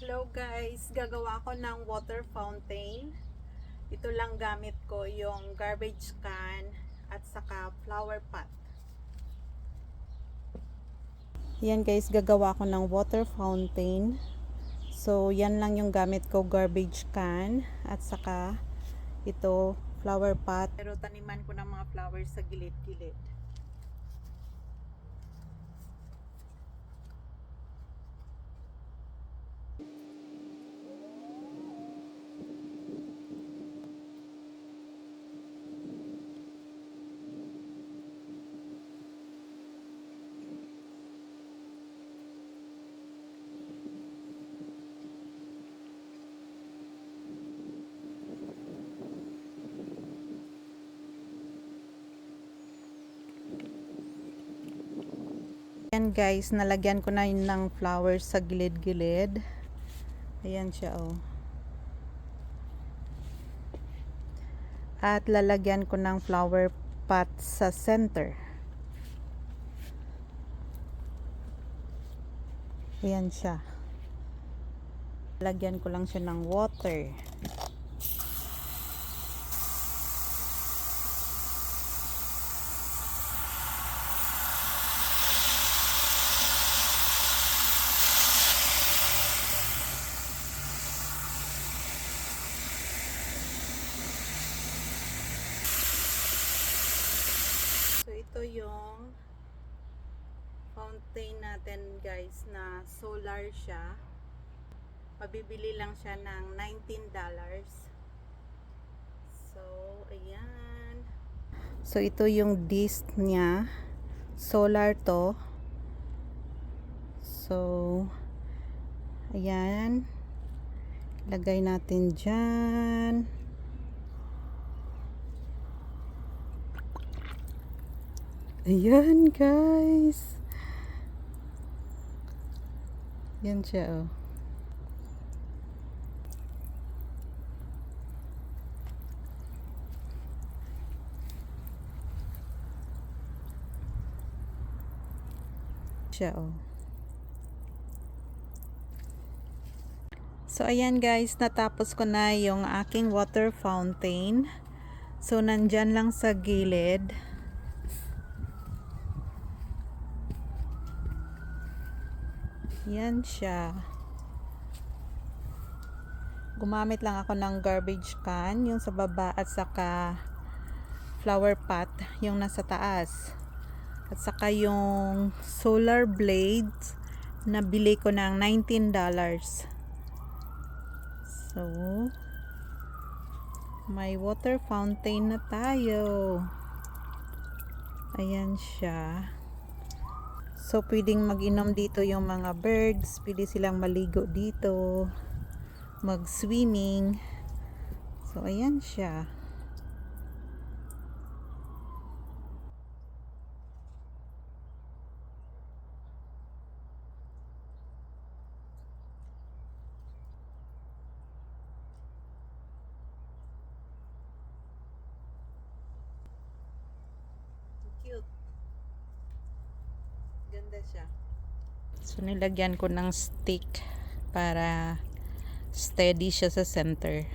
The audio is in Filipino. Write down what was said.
Hello guys, gagawa ko ng water fountain. Ito lang gamit ko, yung garbage can at saka flower pot. Yan guys, gagawa ko ng water fountain. So yan lang yung gamit ko, garbage can at saka ito flower pot. Pero taniman ko ng mga flowers sa gilid-gilid. Ayan guys, nalagyan ko na yun ng flowers sa gilid-gilid. Ayan siya oh. At lalagyan ko ng flower pot sa center. Ayan siya. Lagyan ko lang siya ng water. So ito yung fountain natin guys, na solar siya. Mabibili lang siya ng $19. So ayan. So ito yung disc niya. Solar to. So ayan. Lagay natin dyan. Ayan guys. Yan siya oh. Siya oh. So ayan guys, natapos ko na yung aking water fountain. So nandyan lang sa gilid. Yan siya. Gumamit lang ako ng garbage can, yung sa baba at saka flower pot, yung nasa taas. At saka yung solar blades na bili ko ng $19. So, may water fountain na tayo. Ayan siya. So, pwedeng mag-inom dito yung mga birds. Pwede silang maligo dito. Mag-swimming. So, ayan siya. Cute. Ganda siya. So, nilagyan ko ng stick para steady siya sa center.